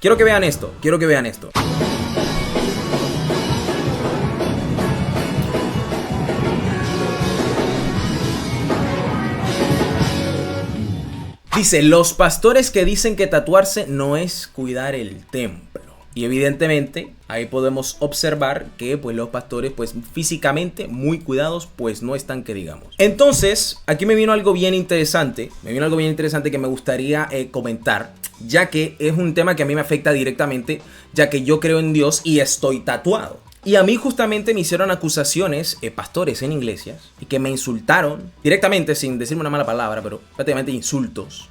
Quiero que vean esto, quiero que vean esto. Dice, los pastores que dicen que tatuarse no es cuidar el templo. Y evidentemente ahí podemos observar que pues los pastores pues físicamente muy cuidados pues no están que digamos. Entonces aquí me vino algo bien interesante, que me gustaría comentar, ya que es un tema que a mí me afecta directamente, ya que yo creo en Dios y estoy tatuado. Y a mí justamente me hicieron acusaciones pastores en iglesias y que me insultaron directamente, sin decirme una mala palabra, pero prácticamente insultos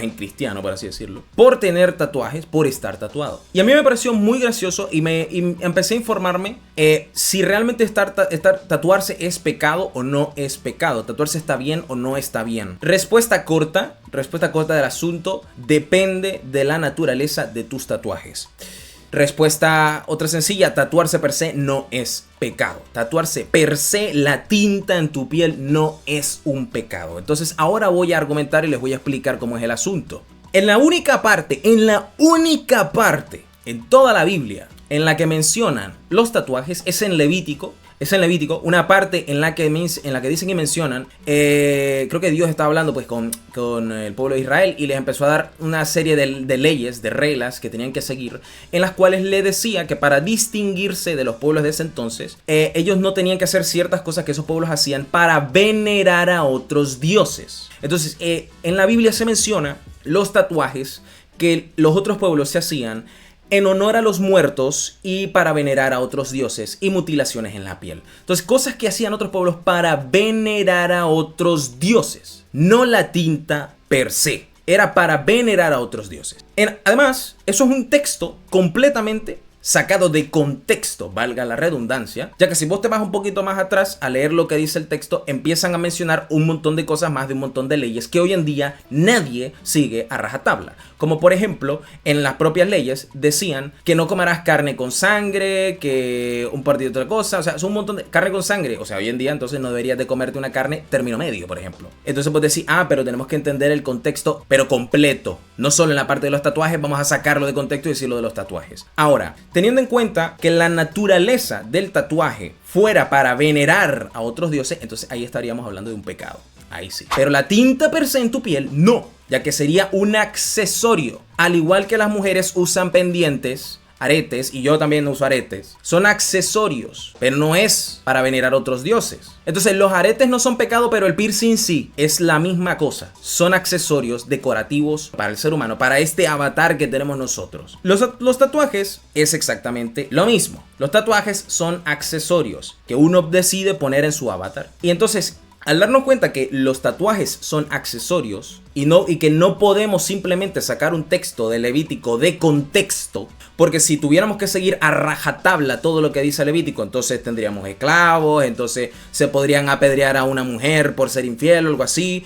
en cristiano, por así decirlo, por tener tatuajes, por estar tatuado. Y a mí me pareció muy gracioso y empecé a informarme si realmente tatuarse es pecado o no es pecado. Tatuarse está bien o no está bien. Respuesta corta del asunto: depende de la naturaleza de tus tatuajes. Respuesta otra sencilla: tatuarse per se no es pecado. Tatuarse per se, la tinta en tu piel, no es un pecado. Entonces ahora voy a argumentar y les voy a explicar cómo es el asunto. En la única parte en toda la Biblia en la que mencionan los tatuajes es en Levítico. Es en Levítico, una parte en la que dicen y mencionan, creo que Dios estaba hablando pues con el pueblo de Israel y les empezó a dar una serie de leyes, de reglas que tenían que seguir, en las cuales le decía que para distinguirse de los pueblos de ese entonces, ellos no tenían que hacer ciertas cosas que esos pueblos hacían para venerar a otros dioses. Entonces, en la Biblia se menciona los tatuajes que los otros pueblos se hacían en honor a los muertos y para venerar a otros dioses, y mutilaciones en la piel. Entonces, cosas que hacían otros pueblos para venerar a otros dioses. No la tinta per se. Era para venerar a otros dioses. Además, eso es un texto completamente sacado de contexto, valga la redundancia, ya que si vos te vas un poquito más atrás a leer lo que dice el texto, empiezan a mencionar un montón de cosas más, de un montón de leyes que hoy en día nadie sigue a rajatabla. Como por ejemplo, en las propias leyes decían que no comerás carne con sangre, que un partido de otra cosa, o sea, son un montón de carne con sangre. O sea, hoy en día entonces no deberías de comerte una carne término medio, por ejemplo. Entonces vos decís, pero tenemos que entender el contexto, pero completo. No solo en la parte de los tatuajes, vamos a sacarlo de contexto y decirlo de los tatuajes. Ahora, teniendo en cuenta que la naturaleza del tatuaje fuera para venerar a otros dioses, entonces ahí estaríamos hablando de un pecado. Ahí sí. Pero la tinta per se en tu piel, no, ya que sería un accesorio. Al igual que las mujeres usan pendientes, aretes, y yo también uso aretes, son accesorios, pero no es para venerar a otros dioses. Entonces los aretes no son pecado, pero el piercing sí, es la misma cosa. Son accesorios decorativos para el ser humano, para este avatar que tenemos nosotros. Los tatuajes es exactamente lo mismo. Los tatuajes son accesorios que uno decide poner en su avatar. Y entonces, al darnos cuenta que los tatuajes son accesorios y que no podemos simplemente sacar un texto de Levítico de contexto, porque si tuviéramos que seguir a rajatabla todo lo que dice Levítico, entonces tendríamos esclavos, entonces se podrían apedrear a una mujer por ser infiel o algo así,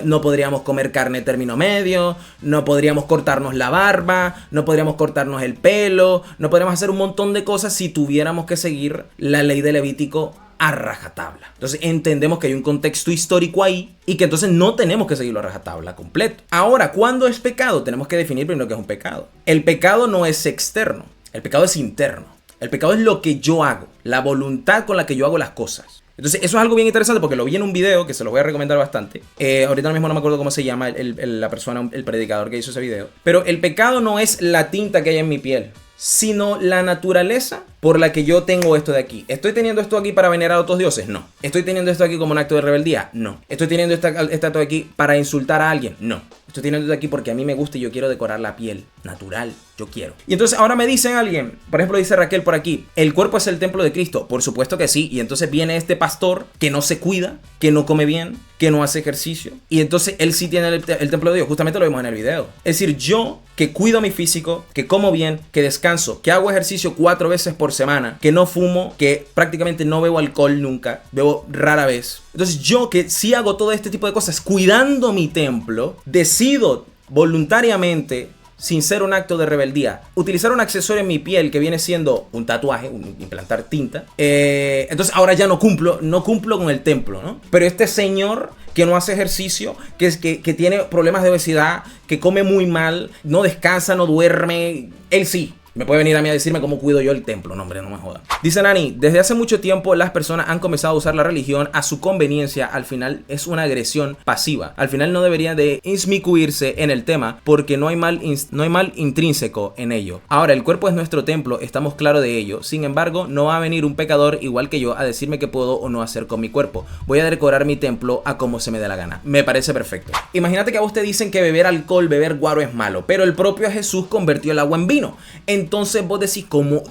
no podríamos comer carne término medio, no podríamos cortarnos la barba, no podríamos cortarnos el pelo, no podríamos hacer un montón de cosas si tuviéramos que seguir la ley de Levítico a rajatabla. Entonces entendemos que hay un contexto histórico ahí y que entonces no tenemos que seguirlo a rajatabla completo. Ahora, ¿cuándo es pecado? Tenemos que definir primero qué es un pecado. El pecado no es externo, el pecado es interno. El pecado es lo que yo hago, la voluntad con la que yo hago las cosas. Entonces eso es algo bien interesante porque lo vi en un video que se los voy a recomendar bastante. Ahorita mismo no me acuerdo cómo se llama la persona, el predicador que hizo ese video. Pero el pecado no es la tinta que hay en mi piel, sino la naturaleza por la que yo tengo esto de aquí. ¿Estoy teniendo esto aquí para venerar a otros dioses? No. ¿Estoy teniendo esto aquí como un acto de rebeldía? No. ¿Estoy teniendo esto de aquí para insultar a alguien? No. Estoy teniendo esto de aquí porque a mí me gusta y yo quiero decorar la piel natural. Yo quiero. Y entonces ahora me dicen alguien, por ejemplo dice Raquel por aquí, ¿el cuerpo es el templo de Cristo? Por supuesto que sí. Y entonces viene este pastor que no se cuida, que no come bien, que no hace ejercicio, y entonces él sí tiene el templo de Dios. Justamente lo vimos en el video. Es decir, yo que cuido mi físico, que como bien, que descanso, que hago ejercicio 4 veces por semana, que no fumo, que prácticamente no bebo alcohol nunca, bebo rara vez. Entonces yo que sí hago todo este tipo de cosas cuidando mi templo, decido voluntariamente, sin ser un acto de rebeldía, utilizar un accesorio en mi piel que viene siendo un tatuaje, implantar tinta. Entonces ahora ya no cumplo con el templo, ¿no? Pero este señor que no hace ejercicio, que tiene problemas de obesidad, que come muy mal, no descansa, no duerme. Él sí. Me puede venir a mí a decirme cómo cuido yo el templo. No, hombre, no me jodas. Dice Nani, desde hace mucho tiempo las personas han comenzado a usar la religión a su conveniencia. Al final es una agresión pasiva. Al final no debería de inmiscuirse en el tema porque no hay mal intrínseco en ello. Ahora, el cuerpo es nuestro templo, estamos claros de ello. Sin embargo, no va a venir un pecador igual que yo a decirme qué puedo o no hacer con mi cuerpo. Voy a decorar mi templo a como se me dé la gana. Me parece perfecto. Imagínate que a vos te dicen que beber alcohol, beber guaro es malo, pero el propio Jesús convirtió el agua en vino. Entonces vos decís como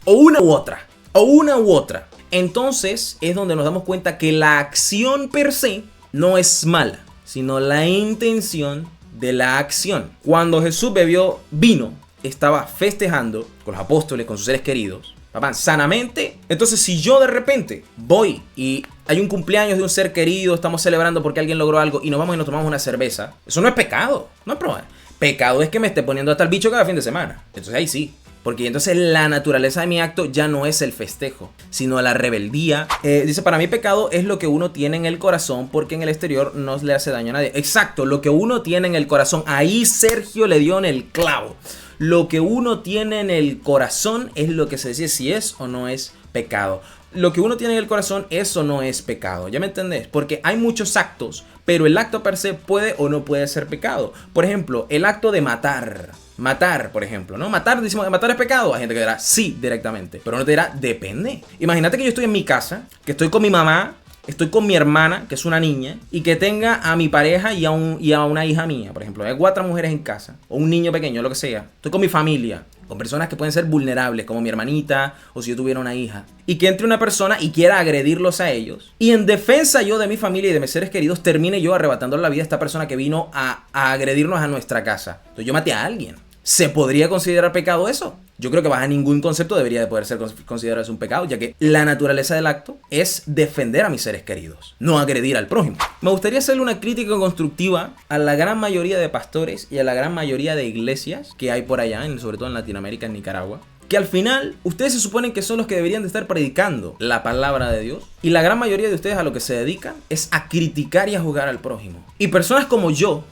o una u otra. Entonces es donde nos damos cuenta que la acción per se no es mala, sino la intención de la acción. Cuando Jesús bebió vino, estaba festejando con los apóstoles, con sus seres queridos, papá, sanamente. Entonces si yo de repente voy y hay un cumpleaños de un ser querido, estamos celebrando porque alguien logró algo y nos vamos y nos tomamos una cerveza, eso no es pecado, no es problema. Pecado es que me esté poniendo hasta el bicho cada fin de semana. Entonces ahí sí. Porque entonces la naturaleza de mi acto ya no es el festejo, sino la rebeldía. Dice, para mí pecado es lo que uno tiene en el corazón porque en el exterior no le hace daño a nadie. Exacto, lo que uno tiene en el corazón. Ahí Sergio le dio en el clavo. Lo que uno tiene en el corazón es lo que se dice si es o no es pecado. Lo que uno tiene en el corazón, eso no es pecado. ¿Ya me entendés? Porque hay muchos actos, pero el acto per se puede o no puede ser pecado. Por ejemplo, el acto de matar. Matar, por ejemplo, ¿no? Matar, decimos que matar es pecado. Hay gente que dirá sí directamente, pero no te dirá depende. Imagínate que yo estoy en mi casa, que estoy con mi mamá, estoy con mi hermana, que es una niña, y que tenga a mi pareja y a una hija mía, por ejemplo. Hay 4 mujeres en casa, o un niño pequeño, lo que sea. Estoy con mi familia, con personas que pueden ser vulnerables, como mi hermanita, o si yo tuviera una hija. Y que entre una persona y quiera agredirlos a ellos. Y en defensa yo de mi familia y de mis seres queridos, termine yo arrebatándole la vida a esta persona que vino a agredirnos a nuestra casa. Entonces yo maté a alguien. ¿Se podría considerar pecado eso? Yo creo que bajo ningún concepto debería de poder ser considerado eso un pecado, ya que la naturaleza del acto es defender a mis seres queridos, no agredir al prójimo. Me gustaría hacerle una crítica constructiva a la gran mayoría de pastores y a la gran mayoría de iglesias que hay por allá, sobre todo en Latinoamérica, en Nicaragua, que al final ustedes se suponen que son los que deberían de estar predicando la palabra de Dios, y la gran mayoría de ustedes a lo que se dedican es a criticar y a juzgar al prójimo. Y personas como yo,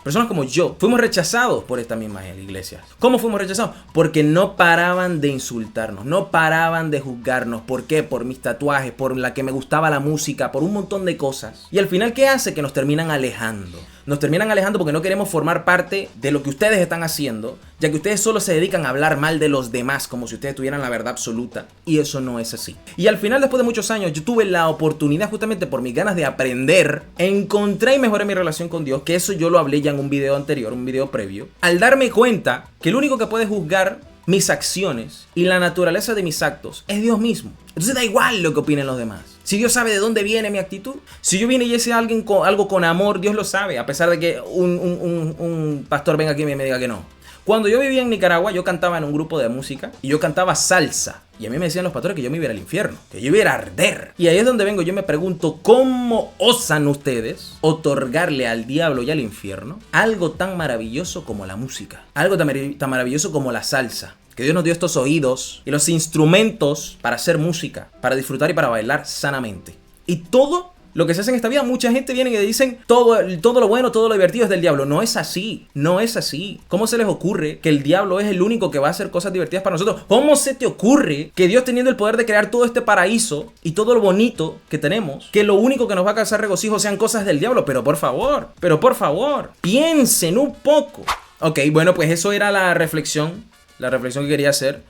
fuimos rechazados por estas mismas iglesias. ¿Cómo fuimos rechazados? Porque no paraban de insultarnos, no paraban de juzgarnos. ¿Por qué? Por mis tatuajes, por la que me gustaba la música, por un montón de cosas. Y al final, ¿qué hace? Que nos terminan alejando. Nos terminan alejando porque no queremos formar parte de lo que ustedes están haciendo, ya que ustedes solo se dedican a hablar mal de los demás como si ustedes tuvieran la verdad absoluta, y eso no es así. Y al final, después de muchos años, yo tuve la oportunidad, justamente por mis ganas de aprender, encontré y mejoré mi relación con Dios, que eso yo lo hablé ya en un video anterior, un video previo, al darme cuenta que el único que puede juzgar mis acciones y la naturaleza de mis actos es Dios mismo. Entonces da igual lo que opinen los demás. Si Dios sabe de dónde viene mi actitud, si yo vine y hice algo con amor, Dios lo sabe, a pesar de que un pastor venga aquí y me diga que no. Cuando yo vivía en Nicaragua, yo cantaba en un grupo de música y yo cantaba salsa. Y a mí me decían los pastores que yo me iba al infierno, que yo iba a arder. Y ahí es donde vengo, yo me pregunto, ¿cómo osan ustedes otorgarle al diablo y al infierno algo tan maravilloso como la música? Algo tan maravilloso como la salsa. Que Dios nos dio estos oídos y los instrumentos para hacer música, para disfrutar y para bailar sanamente. Y todo lo que se hace en esta vida, mucha gente viene y le dicen todo lo bueno, todo lo divertido es del diablo. No es así, no es así. ¿Cómo se les ocurre que el diablo es el único que va a hacer cosas divertidas para nosotros? ¿Cómo se te ocurre que Dios, teniendo el poder de crear todo este paraíso y todo lo bonito que tenemos, que lo único que nos va a causar regocijo sean cosas del diablo? Pero por favor, piensen un poco. Ok, bueno, pues eso era la reflexión que quería hacer.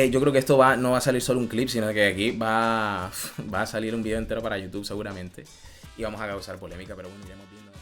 Yo creo que esto no va a salir solo un clip, sino que aquí va a salir un video entero para YouTube seguramente. Y vamos a causar polémica, pero bueno, iremos viendo.